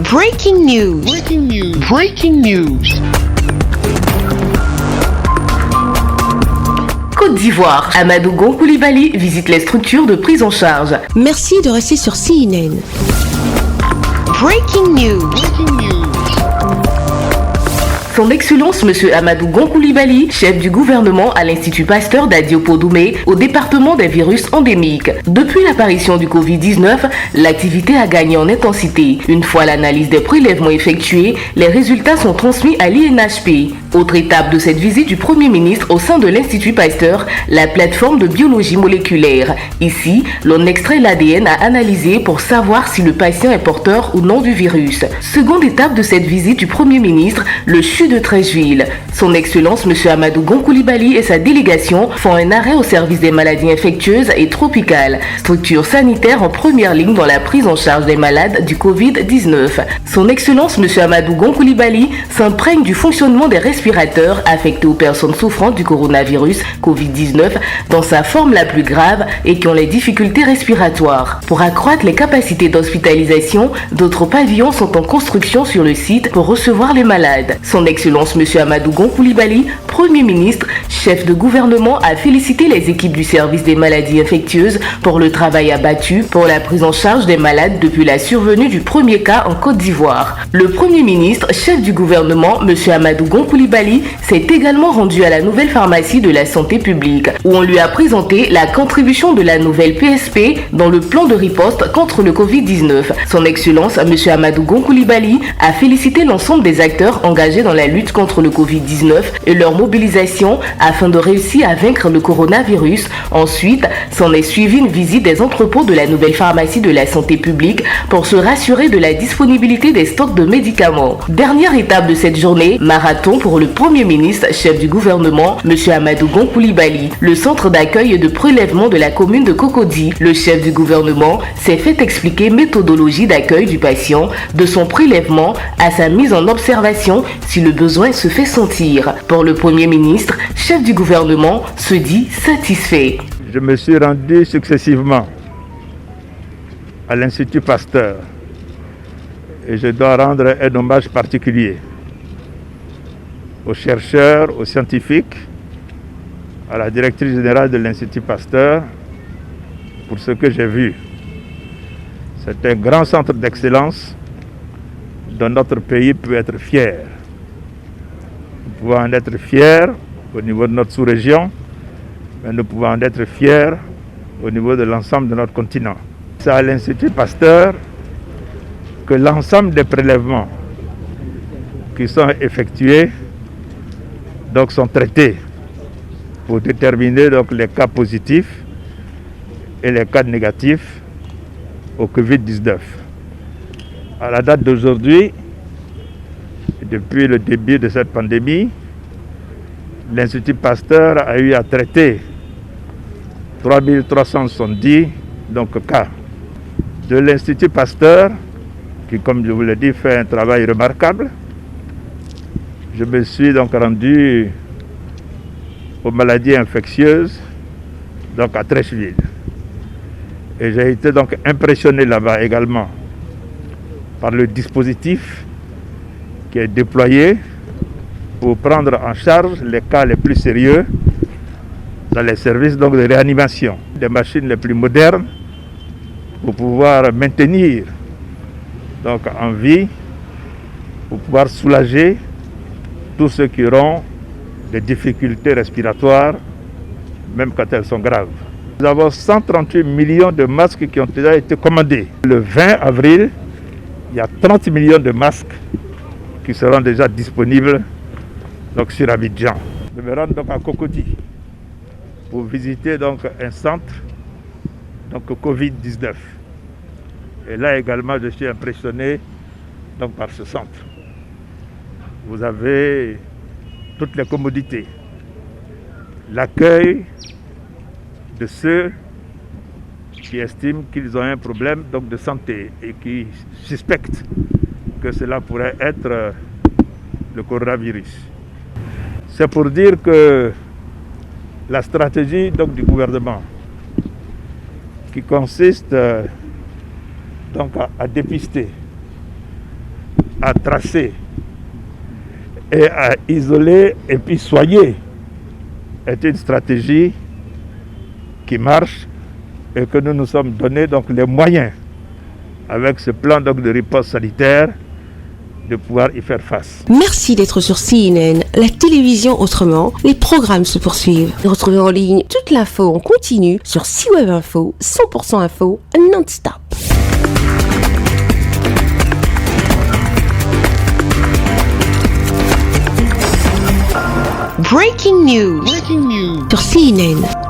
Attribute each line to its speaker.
Speaker 1: Breaking news.
Speaker 2: Breaking news. Breaking news.
Speaker 3: Côte d'Ivoire, Amadou Gon Coulibaly visite les structures de prise en charge.
Speaker 1: Merci de rester sur CNN. Breaking news.
Speaker 2: Breaking news.
Speaker 3: Son Excellence M. Amadou Gon Coulibaly, chef du gouvernement à l'Institut Pasteur d'Adio-Podumé, au département des virus endémiques. Depuis l'apparition du Covid-19, l'activité a gagné en intensité. Une fois l'analyse des prélèvements effectués, les résultats sont transmis à l'INHP. Autre étape de cette visite du Premier ministre au sein de l'Institut Pasteur, la plateforme de biologie moléculaire. Ici, l'on extrait l'ADN à analyser pour savoir si le patient est porteur ou non du virus. Seconde étape de cette visite du Premier ministre, le CHU de Treichville. Son Excellence M. Amadou Gon Coulibaly et sa délégation font un arrêt au service des maladies infectieuses et tropicales, structure sanitaire en première ligne dans la prise en charge des malades du Covid-19. Son Excellence M. Amadou Gon Coulibaly s'imprègne du fonctionnement des respirateurs affectés aux personnes souffrant du coronavirus Covid-19 dans sa forme la plus grave et qui ont les difficultés respiratoires. Pour accroître les capacités d'hospitalisation, d'autres pavillons sont en construction sur le site pour recevoir les malades. Son Excellence M. Amadou Gon Coulibaly, Premier ministre, chef de gouvernement, a félicité les équipes du service des maladies infectieuses pour le travail abattu pour la prise en charge des malades depuis la survenue du premier cas en Côte d'Ivoire. Le Premier ministre, chef du gouvernement, M. Amadou Gon Coulibaly, s'est également rendu à la nouvelle pharmacie de la santé publique, où on lui a présenté la contribution de la nouvelle PSP dans le plan de riposte contre le Covid-19. Son Excellence M. Amadou Gon Coulibaly a félicité l'ensemble des acteurs engagés dans la lutte contre le Covid-19 et leur mobilisation afin de réussir à vaincre le coronavirus. Ensuite, s'en est suivi une visite des entrepôts de la nouvelle pharmacie de la santé publique pour se rassurer de la disponibilité des stocks de médicaments. Dernière étape de cette journée, marathon pour le Premier ministre, chef du gouvernement, M. Amadou Gon Coulibaly. Le centre d'accueil et de prélèvement de la commune de Cocody, le chef du gouvernement s'est fait expliquer méthodologie d'accueil du patient, de son prélèvement à sa mise en observation si le besoin se fait sentir. Pour le Premier ministre, chef du gouvernement se dit satisfait.
Speaker 4: Je me suis rendu successivement à l'Institut Pasteur et je dois rendre un hommage particulier aux chercheurs, aux scientifiques, à la directrice générale de l'Institut Pasteur pour ce que j'ai vu. C'est un grand centre d'excellence dont notre pays peut être fier. Nous pouvons en être fiers au niveau de notre sous-région, mais nous pouvons en être fiers au niveau de l'ensemble de notre continent. C'est à l'Institut Pasteur que l'ensemble des prélèvements qui sont effectués sont traités pour déterminer les cas positifs et les cas négatifs au Covid-19. À la date d'aujourd'hui, depuis le début de cette pandémie, l'Institut Pasteur a eu à traiter 3370 cas. De l'Institut Pasteur, qui, comme je vous l'ai dit, fait un travail remarquable, je me suis rendu aux maladies infectieuses, à Treichville. Et j'ai été impressionné là-bas également par le dispositif qui est déployé pour prendre en charge les cas les plus sérieux dans les services de réanimation. Des machines les plus modernes pour pouvoir maintenir en vie, pour pouvoir soulager tous ceux qui auront des difficultés respiratoires, même quand elles sont graves. Nous avons 138 millions de masques qui ont déjà été commandés. Le 20 avril, il y a 30 millions de masques qui seront déjà disponibles sur Abidjan. Je me rends à Cocody pour visiter un centre Covid-19. Et là également, je suis impressionné par ce centre. Vous avez toutes les commodités, l'accueil de ceux qui estiment qu'ils ont un problème de santé et qui suspectent que cela pourrait être le coronavirus. C'est pour dire que la stratégie du gouvernement qui consiste donc à dépister, à tracer et à isoler et puis soigner est une stratégie qui marche et que nous nous sommes donné donc les moyens avec ce plan donc de riposte sanitaire de pouvoir y faire face.
Speaker 1: Merci d'être sur CNN, la télévision autrement. Les programmes se poursuivent. Retrouvez en ligne toute l'info en continu sur C-Web Info, 100% info, non-stop. Breaking news
Speaker 2: Breaking news.
Speaker 1: sur CNN.